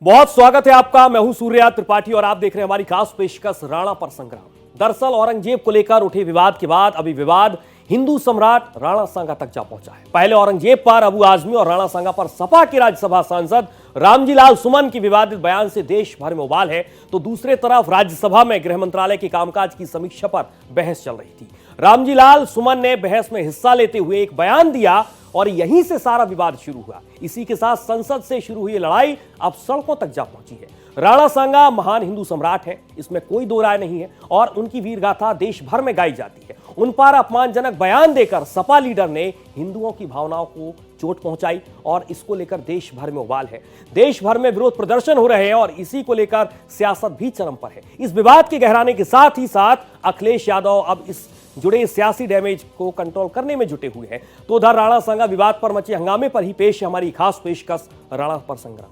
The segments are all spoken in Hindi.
बहुत स्वागत है आपका। मैं हूं सूर्या त्रिपाठी और आप देख रहे हैं हमारी खास पेशकश राणा पर संग्राम। दरअसल औरंगजेब को लेकर उठे विवाद के बाद अभी विवाद हिंदू सम्राट राणा सांगा तक जा पहुंचा है। पहले औरंगजेब पर अबू आजमी और राणा सांगा पर सपा के राज्यसभा सांसद रामजी लाल सुमन के विवादित बयान से देश भर में उबाल है, तो दूसरे तरफ राज्यसभा में गृह मंत्रालय के कामकाज की समीक्षा पर बहस चल रही थी। रामजी लाल सुमन ने बहस में हिस्सा लेते हुए एक बयान दिया और यहीं से सारा विवाद शुरू हुआ। इसी के साथ संसद से शुरू हुई लड़ाई अब सड़कों तक जा पहुंची है। राणा सांगा महान हिंदू सम्राट हैं, इसमें कोई दो राय नहीं है और उनकी वीर गाथा देश भर में गाई जाती है। उन पर अपमानजनक बयान देकर सपा लीडर ने हिंदुओं की भावनाओं को चोट पहुंचाई और इसको लेकर देश भर में उबाल है। देश भर में विरोध प्रदर्शन हो रहे हैं और इसी को लेकर सियासत भी चरम पर है। इस विवाद के गहराने के साथ ही साथ अखिलेश यादव अब इस जुड़े सियासी डैमेज को कंट्रोल करने में जुटे हुए हैं। तो उधर राणा सांगा विवाद पर मचे हंगामे पर ही पेश है हमारी खास पेशकश राणा पर संग्राम।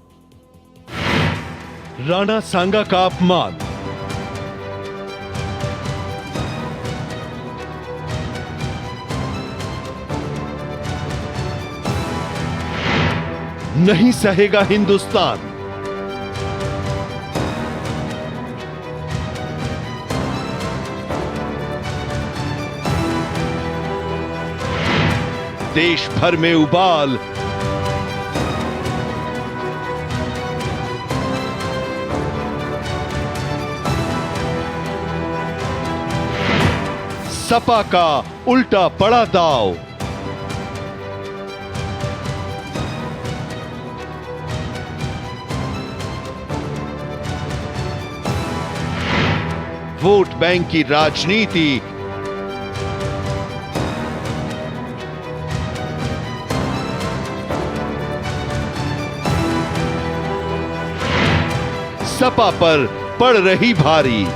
राणा सांगा का अपमान, नहीं सहेगा हिंदुस्तान। देश भर में उबाल, सपा का उल्टा पड़ा दाव। वोट बैंक की राजनीति, सपा पर पड़ रही भारी।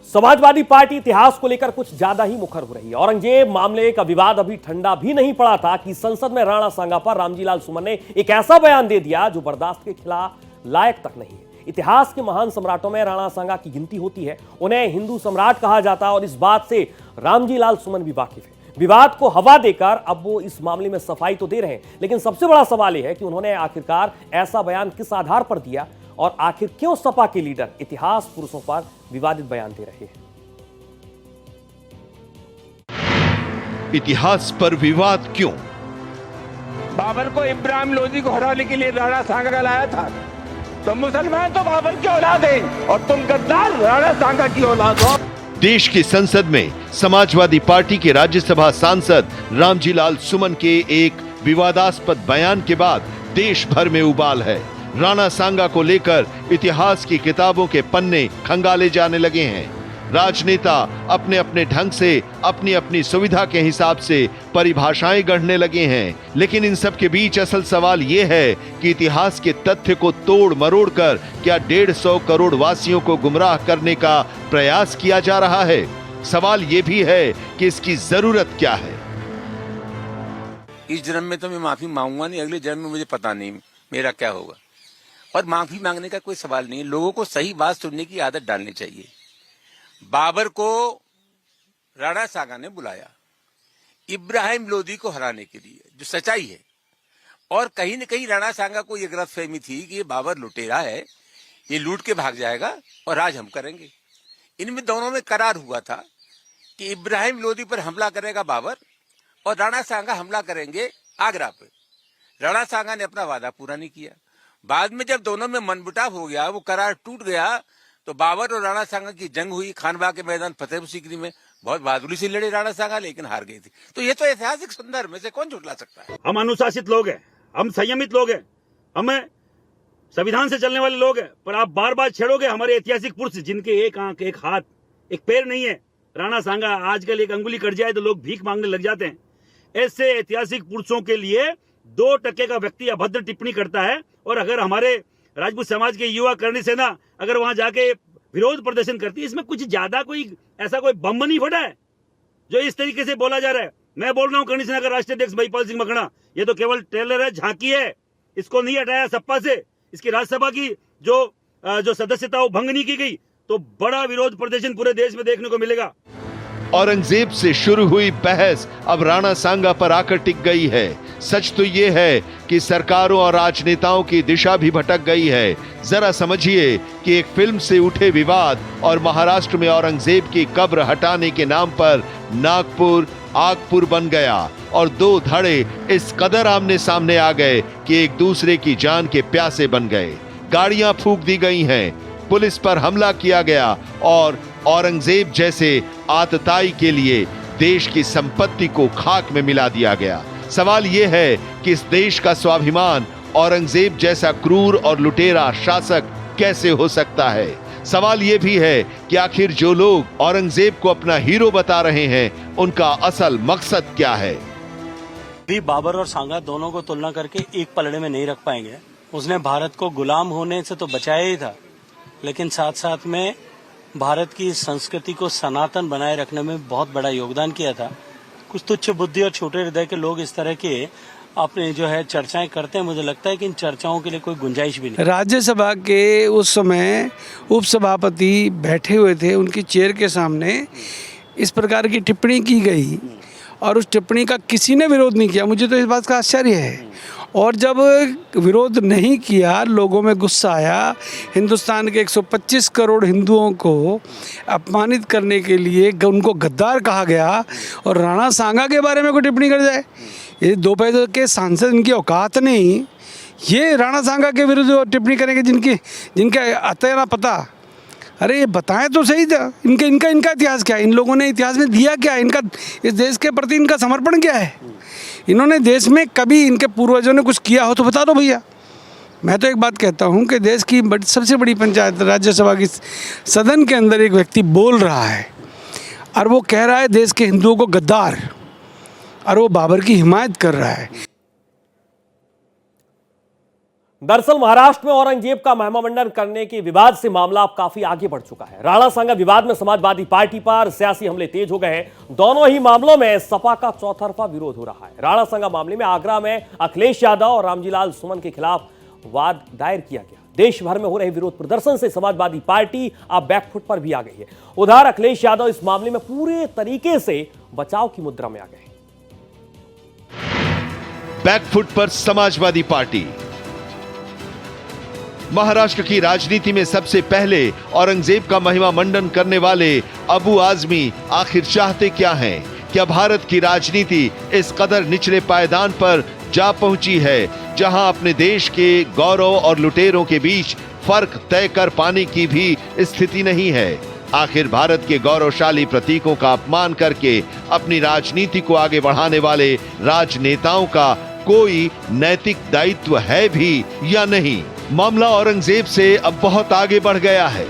समाजवादी पार्टी इतिहास को लेकर कुछ ज्यादा ही मुखर हो रही है। औरंगजेब मामले का विवाद अभी ठंडा भी नहीं पड़ा था कि संसद में राणा सांगा पर रामजी लाल सुमन ने एक ऐसा बयान दे दिया जो बर्दाश्त के खिलाफ लायक तक नहीं है। इतिहास के महान सम्राटों में राणा सांगा की गिनती होती है, उन्हें हिंदू सम्राट कहा जाता है और इस बात से रामजी लाल सुमन भी वाकिफ है। विवाद को हवा देकर अब वो इस मामले में सफाई तो दे रहे हैं, लेकिन सबसे बड़ा सवाल यह है कि उन्होंने आखिरकार ऐसा बयान किस आधार पर दिया और आखिर क्यों सपा के लीडर इतिहास पुरुषों पर विवादित बयान दे रहे हैं। इतिहास पर विवाद क्यों? बाबर को इब्राहिम लोदी को हराने के लिए राणा सांगा का लाया था, तो मुसलमान तो बाबर की औलाद हैं और तुम गद्दार राणा सांगा की औलाद हो। देश की संसद में समाजवादी पार्टी के राज्यसभा सांसद रामजी लाल सुमन के एक विवादास्पद बयान के बाद देश भर में उबाल है। राणा सांगा को लेकर इतिहास की किताबों के पन्ने खंगाले जाने लगे हैं। राजनेता अपने अपने ढंग से अपनी अपनी सुविधा के हिसाब से परिभाषाएं गढ़ने लगे हैं, लेकिन इन सब के बीच असल सवाल यह है कि इतिहास के तथ्य को तोड़ मरोड़ कर क्या 150 करोड़ वासियों को गुमराह करने का प्रयास किया जा रहा है। सवाल यह भी है कि इसकी जरूरत क्या है। इस जन्म में तो मैं माफी मांगूंगा नहीं, अगले जन्म में मुझे पता नहीं मेरा क्या होगा। और माफी मांगने का कोई सवाल नहीं है, लोगों को सही बात सुनने की आदत डालनी चाहिए। बाबर को राणा सांगा ने बुलाया इब्राहिम लोदी को हराने के लिए, जो सच्चाई है। और कहीं न कहीं राणा सांगा को यह गलतफहमी थी कि ये बाबर लुटेरा है, ये लूट के भाग जाएगा और राज हम करेंगे। इनमें दोनों में करार हुआ था कि इब्राहिम लोदी पर हमला करेगा बाबर और राणा सांगा हमला करेंगे आगरा पे। राणा सांगा ने अपना वादा पूरा नहीं किया। बाद में जब दोनों में मनमुटाव हो गया, वो करार टूट गया, तो बाबर और राणा सांगा की जंग हुई खानबाग के मैदान फतेहपुर सीकरी में। बहुत बहादुरी से लड़े राणा सांगा, लेकिन हार गई थी। तो ये तो ऐतिहासिक संदर्भ में से कौन झुठला सकता है। हम अनुशासित लोग हैं, हम संयमित लोग हैं, हमें संविधान से चलने वाले लोग हैं, पर आप बार बार छेड़ोगे हमारे ऐतिहासिक पुरुष जिनके एक आंख, एक हाथ, एक पैर नहीं है। राणा सांगा आजकल एक अंगुली कट जाए तो लोग भीख मांगने लग जाते हैं। ऐसे ऐतिहासिक पुरुषों के लिए 2% का व्यक्ति अभद्र टिप्पणी करता है, और अगर हमारे राजपूत समाज के युवा करणी सेना अगर वहां जाके विरोध प्रदर्शन करती है, इसमें कुछ ज्यादा कोई ऐसा कोई बम नहीं फटा है जो इस तरीके से बोला जा रहा है। मैं बोल रहा हूं करणी सेना का राष्ट्रीय अध्यक्ष महिपाल सिंह मकड़ा, ये तो केवल ट्रेलर है, झांकी है, इसको नहीं हटाया सपा से। इसकी राज्यसभा की जो सदस्यता वो भंग नहीं की गई, तो बड़ा विरोध प्रदर्शन पूरे देश में देखने को मिलेगा। औरंगजेब से शुरू हुई बहस अब राणा सांगा पर आकर टिक गई है। सच तो ये है कि सरकारों और राजनेताओं की दिशा भी भटक गई है। जरा समझिए कि एक फिल्म से उठे विवाद और महाराष्ट्र में औरंगजेब की कब्र हटाने के नाम पर नागपुर आगपुर बन गया और दो धड़े इस कदर आमने सामने आ गए कि एक दूसरे की जान के प्यासे बन गए। गाड़ियां फूंक दी गई हैं, पुलिस पर हमला किया गया और औरंगजेब जैसे आतताई के लिए देश की संपत्ति को खाक में मिला दिया गया। सवाल यह है कि इस देश का स्वाभिमान औरंगजेब जैसा क्रूर और लुटेरा शासक कैसे हो सकता है। सवाल यह भी है कि आखिर जो लोग औरंगजेब को अपना हीरो बता रहे हैं उनका असल मकसद क्या है। भी बाबर और सांगा दोनों को तुलना करके एक पलड़े में नहीं रख पाएंगे। उसने भारत को गुलाम होने से तो बचाया ही था, लेकिन साथ साथ में भारत की संस्कृति को सनातन बनाए रखने में बहुत बड़ा योगदान किया था। कुछ तुच्छ बुद्धि और छोटे हृदय के लोग इस तरह के अपने जो है चर्चाएं करते हैं। मुझे लगता है कि इन चर्चाओं के लिए कोई गुंजाइश भी नहीं। राज्यसभा के उस समय उपसभापति बैठे हुए थे, उनकी चेयर के सामने इस प्रकार की टिप्पणी की गई और उस टिप्पणी का किसी ने विरोध नहीं किया। मुझे तो इस बात का आश्चर्य है। और जब विरोध नहीं किया, लोगों में गुस्सा आया। हिंदुस्तान के 125 करोड़ हिंदुओं को अपमानित करने के लिए उनको गद्दार कहा गया और राणा सांगा के बारे में कोई टिप्पणी कर जाए। ये दो पैसे के सांसद, इनकी औकात नहीं, ये राणा सांगा के विरुद्ध टिप्पणी करेंगे जिनके अतः ना पता। अरे ये बताएं तो सही था, इनका इतिहास क्या है, इन लोगों ने इतिहास में दिया क्या है, इनका इस देश के प्रति इनका समर्पण क्या है। इन्होंने देश में कभी इनके पूर्वजों ने कुछ किया हो तो बता दो भैया। मैं तो एक बात कहता हूँ कि देश की सबसे बड़ी पंचायत राज्यसभा की सदन के अंदर एक व्यक्ति बोल रहा है और वो कह रहा है देश के हिंदुओं को गद्दार, और वो बाबर की हिमायत कर रहा है। दरअसल महाराष्ट्र में औरंगजेब का महिमा मंडन करने के विवाद से मामला अब काफी आगे बढ़ चुका है। राणा सांगा विवाद में समाजवादी पार्टी पर सियासी हमले तेज हो गए हैं। दोनों ही मामलों में सपा का चौतरफा विरोध हो रहा है। राणा सांगा मामले में आगरा में अखिलेश यादव और रामजीलाल सुमन के खिलाफ वाद दायर किया गया। देश भर में हो रहे विरोध प्रदर्शन से समाजवादी पार्टी अब बैकफुट पर भी आ गई है। उधर अखिलेश यादव इस मामले में पूरे तरीके से बचाव की मुद्रा में आ गए। बैकफुट पर समाजवादी पार्टी। महाराष्ट्र की राजनीति में सबसे पहले औरंगजेब का महिमा मंडन करने वाले अबू आजमी आखिर चाहते क्या हैं? क्या भारत की राजनीति इस कदर निचले पायदान पर जा पहुंची है जहां अपने देश के गौरव और लुटेरों के बीच फर्क तय कर पाने की भी स्थिति नहीं है? आखिर भारत के गौरवशाली प्रतीकों का अपमान करके अपनी राजनीति को आगे बढ़ाने वाले राजनेताओं का कोई नैतिक दायित्व है भी या नहीं? मामला औरंगजेब से अब बहुत आगे बढ़ गया है।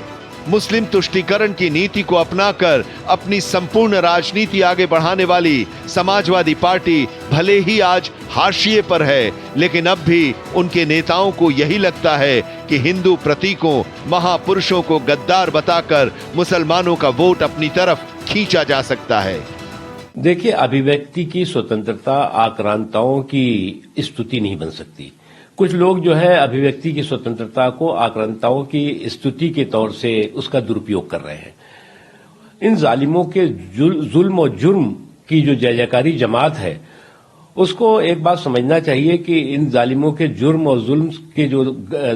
मुस्लिम तुष्टीकरण की नीति को अपनाकर अपनी संपूर्ण राजनीति आगे बढ़ाने वाली समाजवादी पार्टी भले ही आज हाशिए पर है, लेकिन अब भी उनके नेताओं को यही लगता है कि हिंदू प्रतीकों, महापुरुषों को गद्दार बताकर मुसलमानों का वोट अपनी तरफ खींचा जा सकता है। देखिए, अभिव्यक्ति की स्वतंत्रता आक्रांताओं की स्तुति नहीं बन सकती। कुछ लोग जो है अभिव्यक्ति की स्वतंत्रता को आक्रांताओं की स्तुति के तौर से उसका दुरुपयोग कर रहे हैं। इन जालिमों के जुल्म और जुर्म की जो जय जयकारी जमात है, उसको एक बात समझना चाहिए कि इन जालिमों के जुर्म और जुल्म के जो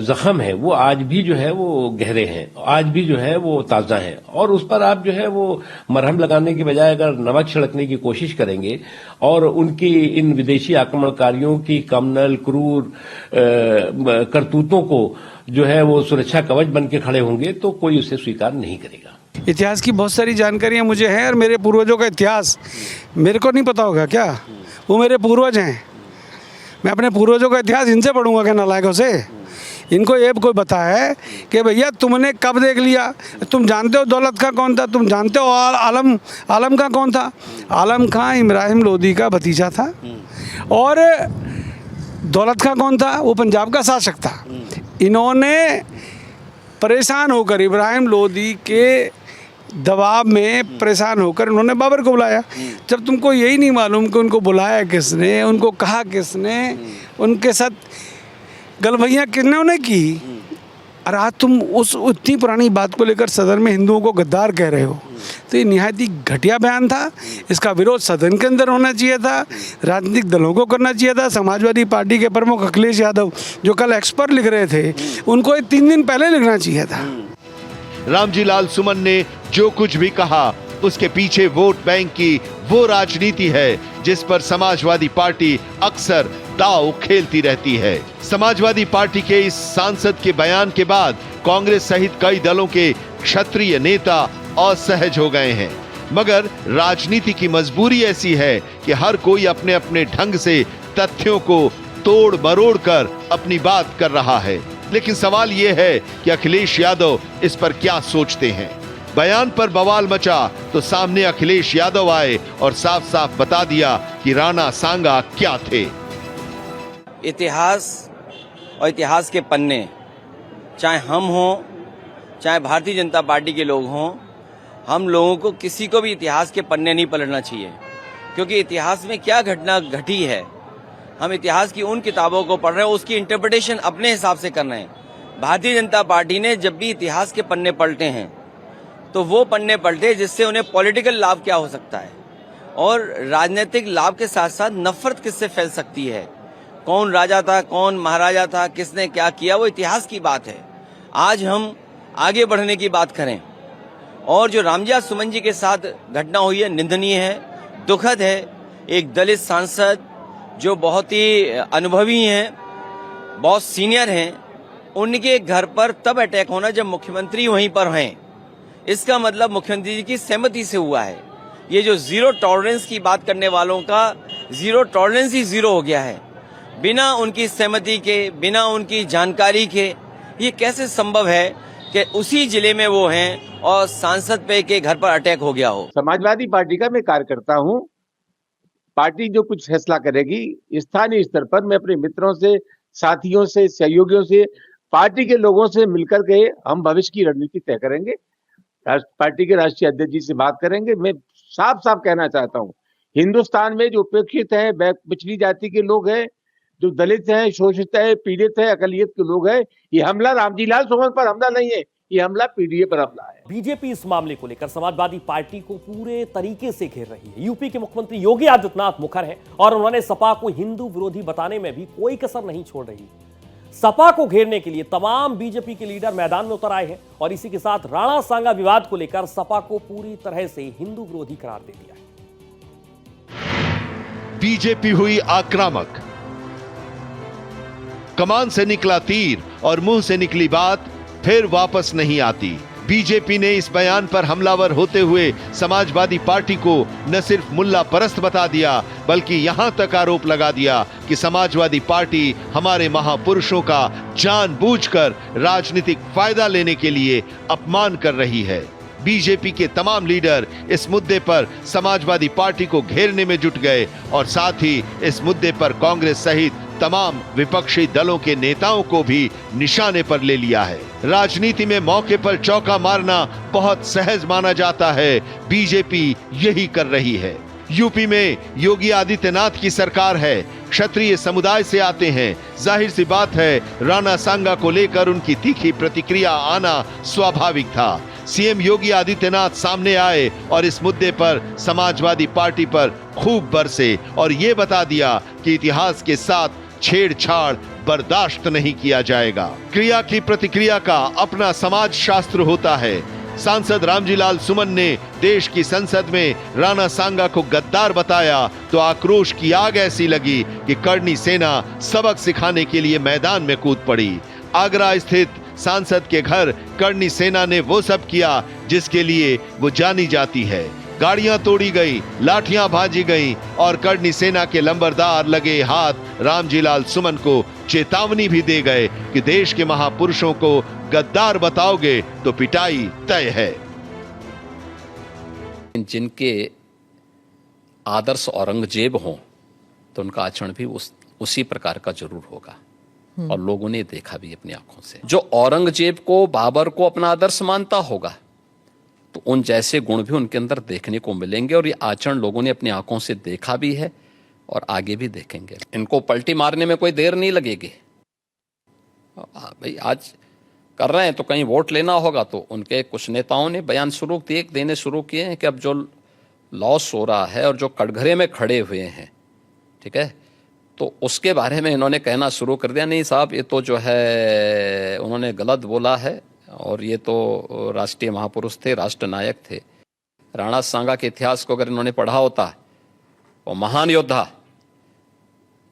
जख्म है वो आज भी जो है वो गहरे हैं, आज भी जो है वो ताजा हैं। और उस पर आप जो है वो मरहम लगाने के बजाय अगर नमक छिड़कने की कोशिश करेंगे और उनकी इन विदेशी आक्रमणकारियों की कमनल क्रूर करतूतों को जो है वो सुरक्षा कवच बन के खड़े होंगे तो कोई उसे स्वीकार नहीं करेगा। इतिहास की बहुत सारी जानकारियाँ मुझे हैं और मेरे पूर्वजों का इतिहास मेरे को नहीं पता होगा क्या? वो मेरे पूर्वज हैं। मैं अपने पूर्वजों का इतिहास इनसे पढ़ूंगा क्या, नालायकों से? इनको ये कोई बताया कि भैया तुमने कब देख लिया? तुम जानते हो दौलत खां कौन था? तुम जानते हो आलम खां कौन था? आलम खां इब्राहिम लोदी का भतीजा था। और दौलत खां कौन था? वो पंजाब का शासक था। इन्होंने परेशान होकर इब्राहिम लोदी के दबाव में परेशान होकर उन्होंने बाबर को बुलाया। जब तुमको यही नहीं मालूम कि उनको बुलाया किसने, उनको कहा किसने, उनके साथ गलभैया किन्होंने की, और आज तुम उस उतनी पुरानी बात को लेकर सदन में हिंदुओं को गद्दार कह रहे हो, तो ये निहायत ही घटिया बयान था। इसका विरोध सदन के अंदर होना चाहिए था, राजनीतिक दलों को करना चाहिए था। समाजवादी पार्टी के प्रमुख अखिलेश यादव जो कल एक्सपर्ट लिख रहे थे, उनको ये 3 दिन पहले लिखना चाहिए था। रामजी लाल सुमन ने जो कुछ भी कहा उसके पीछे वोट बैंक की वो राजनीति है जिस पर समाजवादी पार्टी अक्सर दांव खेलती रहती है। समाजवादी पार्टी के इस सांसद के बयान के बाद कांग्रेस सहित कई दलों के क्षत्रिय नेता असहज हो गए हैं, मगर राजनीति की मजबूरी ऐसी है कि हर कोई अपने अपने ढंग से तथ्यों को तोड़ मरोड़ कर अपनी बात कर रहा है। लेकिन सवाल यह है कि अखिलेश यादव इस पर क्या सोचते हैं। बयान पर बवाल मचा तो सामने अखिलेश यादव आए और साफ साफ बता दिया कि राणा सांगा क्या थे। इतिहास और इतिहास के पन्ने, चाहे हम हों चाहे भारतीय जनता पार्टी के लोग हों, हम लोगों को किसी को भी इतिहास के पन्ने नहीं पलटना चाहिए, क्योंकि इतिहास में क्या घटना घटी है हम इतिहास की उन किताबों को पढ़ रहे हैं, उसकी इंटरप्रिटेशन अपने हिसाब से कर रहे हैं। भारतीय जनता पार्टी ने जब भी इतिहास के पन्ने पलटे हैं तो वो पन्ने पलटे जिससे उन्हें पॉलिटिकल लाभ क्या हो सकता है और राजनीतिक लाभ के साथ साथ नफरत किससे फैल सकती है, कौन राजा था कौन महाराजा था, किसने क्या किया, वो इतिहास की बात है। आज हम आगे बढ़ने की बात करें और जो रामजी सुमन जी के साथ घटना हुई है निंदनीय है, दुखद है। एक दलित सांसद जो बहुत ही अनुभवी हैं, बहुत सीनियर हैं, उनके घर पर तब अटैक होना जब मुख्यमंत्री वहीं पर हैं, इसका मतलब मुख्यमंत्री जी की सहमति से हुआ है। ये जो जीरो टॉलरेंस की बात करने वालों का जीरो टॉलरेंस ही जीरो हो गया है, बिना उनकी सहमति के, बिना उनकी जानकारी के ये कैसे संभव है कि उसी जिले में वो हैं और सांसद पे के घर पर अटैक हो गया हो। समाजवादी पार्टी का मैं कार्यकर्ता हूं। पार्टी जो कुछ फैसला करेगी स्थानीय स्तर पर मैं अपने मित्रों से, साथियों से, सहयोगियों से, पार्टी के लोगों से मिलकर के हम भविष्य की रणनीति तय करेंगे। पार्टी के राष्ट्रीय अध्यक्ष जी से बात करेंगे। मैं साफ साफ कहना चाहता हूं, हिंदुस्तान में जो उपेक्षित है, पिछड़ी जाति के लोग हैं, जो दलित हैं, शोषित है, पीड़ित है, अकलियत के लोग हैं, ये हमला रामजी लाल सुमन पर हमला नहीं है, ये हमला पीडीए पर हमला है। बीजेपी इस मामले को लेकर समाजवादी पार्टी को पूरे तरीके से घेर रही है। यूपी के मुख्यमंत्री योगी आदित्यनाथ मुखर हैं और उन्होंने सपा को हिंदू विरोधी बताने में भी कोई कसर नहीं छोड़ रही। सपा को घेरने के लिए तमाम बीजेपी के लीडर मैदान में उतर आए हैं और इसी के साथ राणा सांगा विवाद को लेकर सपा को पूरी तरह से हिंदू विरोधी करार दे दिया है। बीजेपी हुई आक्रामक, कमान से निकला तीर और मुंह से निकली बात फिर वापस नहीं आती। बीजेपी ने इस बयान पर हमलावर होते हुए समाजवादी पार्टी को न सिर्फ मुल्ला परस्त बता दिया, बल्कि यहां तक आरोप लगा दिया कि समाजवादी पार्टी हमारे महापुरुषों का जानबूझकर राजनीतिक फायदा लेने के लिए अपमान कर रही है। बीजेपी के तमाम लीडर इस मुद्दे पर समाजवादी पार्टी को घेरने में जुट गए और साथ ही इस मुद्दे पर कांग्रेस सहित तमाम विपक्षी दलों के नेताओं को भी निशाने पर ले लिया है। राजनीति में मौके पर चौका मारना बहुत सहज माना जाता है, बीजेपी यही कर रही है। यूपी में योगी आदित्यनाथ की सरकार है, क्षत्रिय समुदाय से आते हैं, जाहिर सी बात है राणा सांगा को लेकर उनकी तीखी प्रतिक्रिया आना स्वाभाविक था। सीएम योगी आदित्यनाथ सामने आए और इस मुद्दे पर समाजवादी पार्टी पर खूब बरसे और ये बता दिया कि इतिहास के साथ छेड़छाड़ बर्दाश्त नहीं किया जाएगा। क्रिया की प्रतिक्रिया का अपना समाज शास्त्र होता है। सांसद रामजी लाल सुमन ने देश की संसद में राणा सांगा को गद्दार बताया तो आक्रोश की आग ऐसी लगी कि करनी सेना सबक सिखाने के लिए मैदान में कूद पड़ी। आगरा स्थित सांसद के घर करनी सेना ने वो सब किया जिसके लिए वो जानी जाती है। गाड़ियां तोड़ी गई, लाठियां भाजी गई और करनी सेना के लंबरदार लगे हाथ रामजी लाल सुमन को चेतावनी भी दे गए कि देश के महापुरुषों को गद्दार बताओगे तो पिटाई तय है। जिनके आदर्श औरंगजेब हों तो उनका आचरण भी उसी प्रकार का जरूर होगा और लोगों ने देखा भी अपनी आंखों से। जो औरंगजेब को, बाबर को अपना आदर्श मानता होगा तो उन जैसे गुण भी उनके अंदर देखने को मिलेंगे और ये आचरण लोगों ने अपनी आंखों से देखा भी है और आगे भी देखेंगे। इनको पलटी मारने में कोई देर नहीं लगेगी। भाई आज कर रहे हैं तो कहीं वोट लेना होगा, तो उनके कुछ नेताओं ने बयान देने शुरू किए हैं कि अब जो लॉस हो रहा है और जो कटघरे में खड़े हुए हैं, ठीक है, तो उसके बारे में इन्होंने कहना शुरू कर दिया, नहीं साहब ये तो जो है उन्होंने गलत बोला है, और ये तो राष्ट्रीय महापुरुष थे, राष्ट्र नायक थे। राणा सांगा के इतिहास को अगर इन्होंने पढ़ा होता, वो महान योद्धा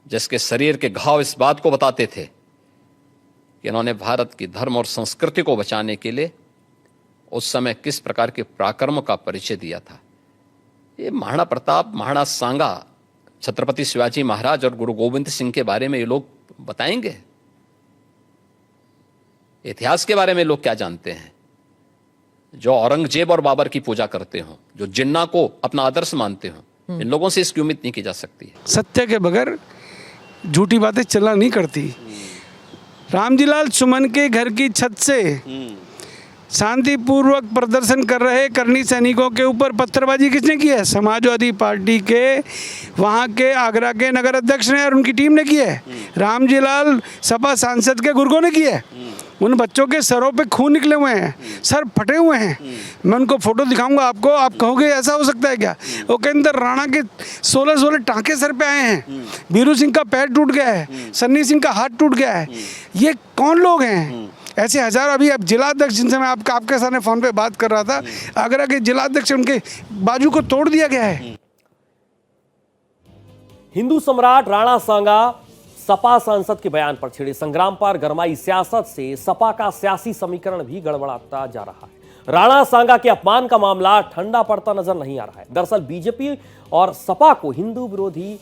जिसके शरीर के घाव इस बात को बताते थे कि इन्होंने भारत की धर्म और संस्कृति को बचाने के लिए उस समय किस प्रकार के पराक्रम का परिचय दिया था। ये महाराणा प्रताप, महाराणा सांगा, छत्रपति शिवाजी महाराज और गुरु गोविंद सिंह के बारे में ये लोग बताएंगे? इतिहास के बारे में लोग क्या जानते हैं? जो औरंगजेब और बाबर की पूजा करते हो, जो जिन्ना को अपना आदर्श मानते हो, इन लोगों से इसकी उम्मीद नहीं की जा सकती है। सत्य के बगैर झूठी बातें चलना नहीं करती। रामजीलाल सुमन के घर की छत से शांतिपूर्वक प्रदर्शन कर रहे करनी सैनिकों के ऊपर पत्थरबाजी किसने की है? समाजवादी पार्टी के वहाँ के आगरा के नगर अध्यक्ष ने और उनकी टीम ने की है। रामजीलाल सपा सांसद के गुर्गों ने की है। उन बच्चों के सरों पे खून निकले हुए हैं, सर फटे हुए हैं। मैं उनको फोटो दिखाऊंगा आपको, आप कहोगे ऐसा हो सकता है क्या? वो के अंदर राणा के 16 टांके सर पे आए हैं। बीरू सिंह का पैर टूट गया है, सन्नी सिंह का हाथ टूट गया है। ये कौन लोग हैं? ऐसे हजारों। अभी अब जिलाध्यक्ष जिनसे मैं आपके सामने फोन पे बात कर रहा था, आगरा के जिलाध्यक्ष, उनके बाजू को तोड़ दिया गया है। हिंदू सम्राट राणा सांगा सपा सांसद के बयान पर छिड़े संग्राम पर गरमाई सियासत से सपा का सियासी समीकरण भी गड़बड़ाता जा रहा है। राणा सांगा के अपमान का मामला ठंडा पड़ता नजर नहीं आ रहा है। दरअसल बीजेपी और सपा को हिंदू विरोधी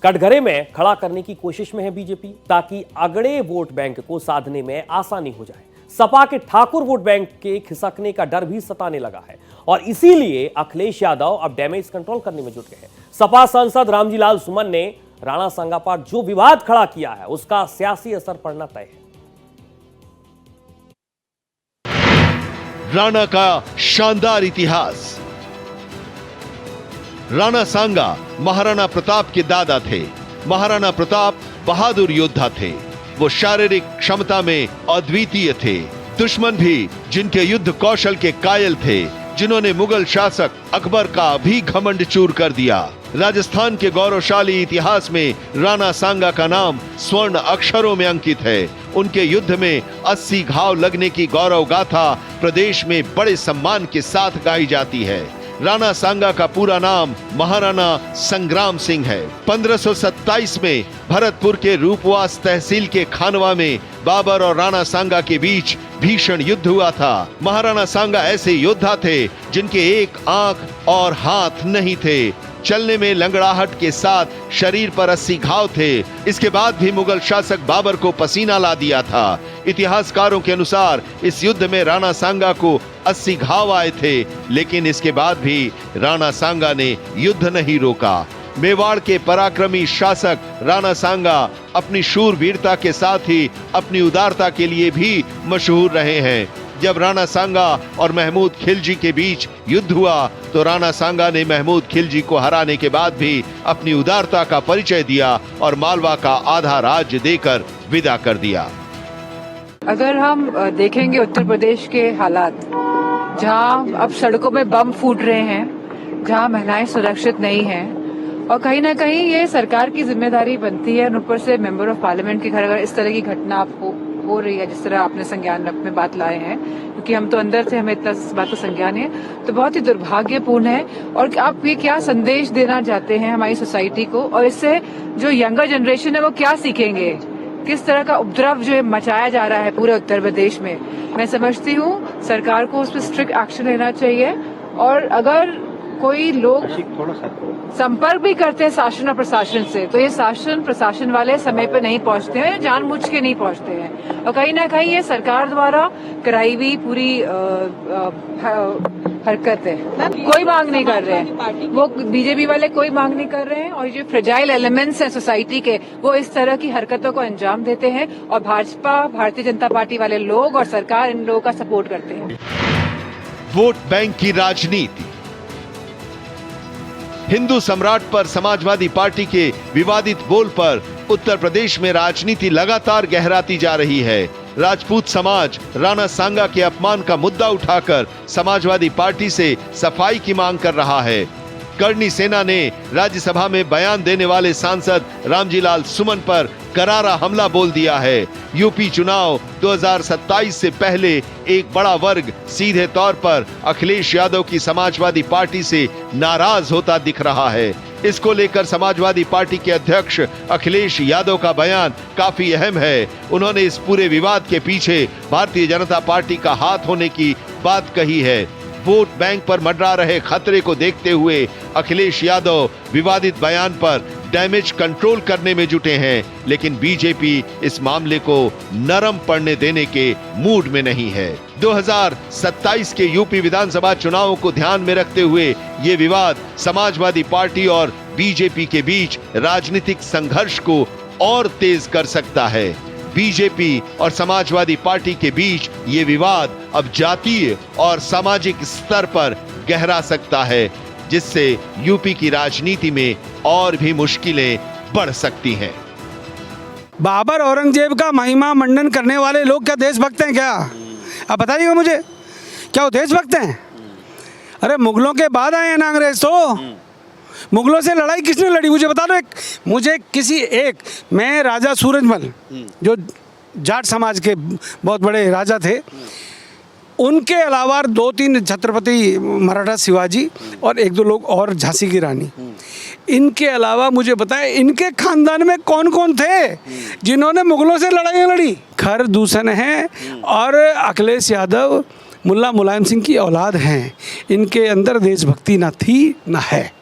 कटघरे में खड़ा करने की कोशिश में है बीजेपी, ताकि अगड़े वोट बैंक को साधने में आसानी हो जाए। सपा के ठाकुर वोट बैंक के खिसकने का डर भी सताने लगा है और इसीलिए अखिलेश यादव अब डैमेज कंट्रोल करने में जुट गए हैं। सपा सांसद रामजीलाल सुमन ने राणा सांगा पर जो विवाद खड़ा किया है उसका सियासी असर पड़ना तय है। राणा का शानदार इतिहास। राणा सांगा महाराणा प्रताप के दादा थे। महाराणा प्रताप बहादुर योद्धा थे। वो शारीरिक क्षमता में अद्वितीय थे। दुश्मन भी जिनके युद्ध कौशल के कायल थे, जिन्होंने मुगल शासक अकबर का भी घमंड चूर कर दिया। राजस्थान के गौरवशाली इतिहास में राणा सांगा का नाम स्वर्ण अक्षरों में अंकित है। उनके युद्ध में 80 घाव लगने की गौरव गाथा प्रदेश में बड़े सम्मान के साथ गाई जाती है। राणा सांगा का पूरा नाम महाराणा संग्राम सिंह है। 1527 में भरतपुर के रूपवास तहसील के खानवा में बाबर और राणा सांगा के बीच भीषण युद्ध हुआ था। महाराणा सांगा ऐसे योद्धा थे जिनके एक आंख और हाथ नहीं थे। चलने में लंगड़ाहट के साथ शरीर पर 80 घाव थे। इसके बाद भी मुगल शासक बाबर को पसीना ला दिया था। इतिहासकारों के अनुसार इस युद्ध में राणा सांगा को 80 घाव आए थे, लेकिन इसके बाद भी राणा सांगा ने युद्ध नहीं रोका। मेवाड़ के पराक्रमी शासक राणा सांगा अपनी शूरवीरता के साथ ही अपनी उदारता के लिए भी मशहूर रहे हैं। जब राणा सांगा और महमूद खिलजी के बीच युद्ध हुआ तो राणा सांगा ने महमूद खिलजी को हराने के बाद भी अपनी उदारता का परिचय दिया और मालवा का आधा राज्य देकर विदा कर दिया। अगर हम देखेंगे उत्तर प्रदेश के हालात, जहां अब सड़कों में बम फूट रहे हैं, जहां महिलाएं सुरक्षित नहीं हैं, और कहीं ना कहीं ये सरकार की जिम्मेदारी बनती है। ऊपर से मेंबर ऑफ पार्लियामेंट के घर अगर इस तरह की घटना आपको हो रही है, जिस तरह आपने संज्ञान में बात लाए हैं, क्योंकि हम तो अंदर थे, हमें इतना इस बात का संज्ञान है, तो बहुत ही दुर्भाग्यपूर्ण है। और आप ये क्या संदेश देना चाहते हैं हमारी सोसाइटी को, और इससे जो यंगर जनरेशन है वो क्या सीखेंगे? किस तरह का उपद्रव जो मचाया जा रहा है पूरे उत्तर प्रदेश में। मैं समझती हूँ सरकार को उस पर स्ट्रिक्ट एक्शन लेना चाहिए, और अगर कोई लोग संपर्क भी करते हैं शासन और प्रशासन से, तो ये शासन प्रशासन वाले समय पे नहीं पहुंचते हैं, जानबूझ के नहीं पहुंचते हैं, और कहीं ना कहीं ये सरकार द्वारा कराई हुई पूरी हरकत है। कोई मांग नहीं कर रहे हैं, वो बीजेपी वाले कोई मांग नहीं कर रहे हैं, और जो फ्रेजाइल एलिमेंट्स हैं सोसाइटी के, वो इस तरह की हरकतों को अंजाम देते हैं, और भाजपा, भारतीय जनता पार्टी वाले लोग और सरकार इन लोगों का सपोर्ट करते हैं। वोट बैंक की राजनीति। हिंदू सम्राट पर समाजवादी पार्टी के विवादित बोल पर उत्तर प्रदेश में राजनीति लगातार गहराती जा रही है। राजपूत समाज राणा सांगा के अपमान का मुद्दा उठाकर समाजवादी पार्टी से सफाई की मांग कर रहा है। करणी सेना ने राज्यसभा में बयान देने वाले सांसद रामजीलाल सुमन पर करारा हमला बोल दिया है। यूपी चुनाव 2027 से पहले एक बड़ा वर्ग सीधे तौर पर अखिलेश यादव की समाजवादी पार्टी से नाराज होता दिख रहा है। इसको लेकर समाजवादी पार्टी के अध्यक्ष अखिलेश यादव का बयान काफी अहम है। उन्होंने इस पूरे विवाद के पीछे भारतीय जनता पार्टी का हाथ होने की बात कही है। वोट बैंक पर मंडरा रहे खतरे को देखते हुए अखिलेश यादव विवादित बयान पर डैमेज कंट्रोल करने में जुटे हैं, लेकिन बीजेपी इस मामले को नरम पड़ने देने के मूड में नहीं है। 2027 के यूपी विधानसभा चुनावों को ध्यान में रखते हुए ये विवाद समाजवादी पार्टी और बीजेपी के बीच राजनीतिक संघर्ष को और तेज कर सकता है। बीजेपी और समाजवादी पार्टी के बीच ये विवाद अब जातीय और सामाजिक स्तर पर गहरा सकता है, जिससे यूपी की राजनीति में और भी मुश्किलें बढ़ सकती हैं। बाबर औरंगजेब का महिमा मंडन करने वाले लोग क्या देशभक्त हैं क्या? आप बताइएगा मुझे, क्या वो देशभक्त हैं? अरे मुगलों के बाद आए हैं ना अंग्रेज, तो मुगलों से लड़ाई किसने लड़ी मुझे बता दो। मैं राजा सूरजमल जो जाट समाज के बहुत बड़े राजा थे, उनके अलावा 2-3 छत्रपति मराठा शिवाजी और 1-2 लोग और झांसी की रानी, इनके अलावा मुझे बताएं इनके खानदान में कौन कौन थे जिन्होंने मुगलों से लड़ाइयाँ लड़ी? खर दूषण है और अखिलेश यादव मुल्ला मुलायम सिंह की औलाद हैं। इनके अंदर देशभक्ति ना थी ना है।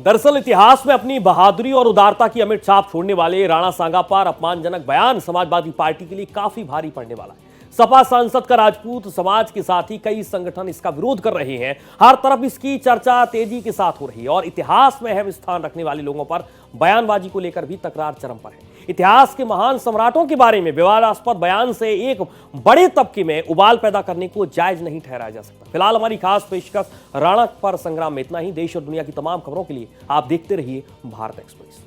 दरअसल इतिहास में अपनी बहादुरी और उदारता की अमिट छाप छोड़ने वाले राणा सांगा पर अपमानजनक बयान समाजवादी पार्टी के लिए काफी भारी पड़ने वाला है। सपा सांसद का राजपूत समाज के साथ ही कई संगठन इसका विरोध कर रहे हैं। हर तरफ इसकी चर्चा तेजी के साथ हो रही है और इतिहास में अहम स्थान रखने वाले लोगों पर बयानबाजी को लेकर भी तकरार चरम पर है। इतिहास के महान सम्राटों के बारे में विवादास्पद बयान से एक बड़े तबके में उबाल पैदा करने को जायज नहीं ठहराया जा सकता। फिलहाल हमारी खास पेशकश राणा पर संग्राम में इतना ही। देश और दुनिया की तमाम खबरों के लिए आप देखते रहिए भारत एक्सप्रेस।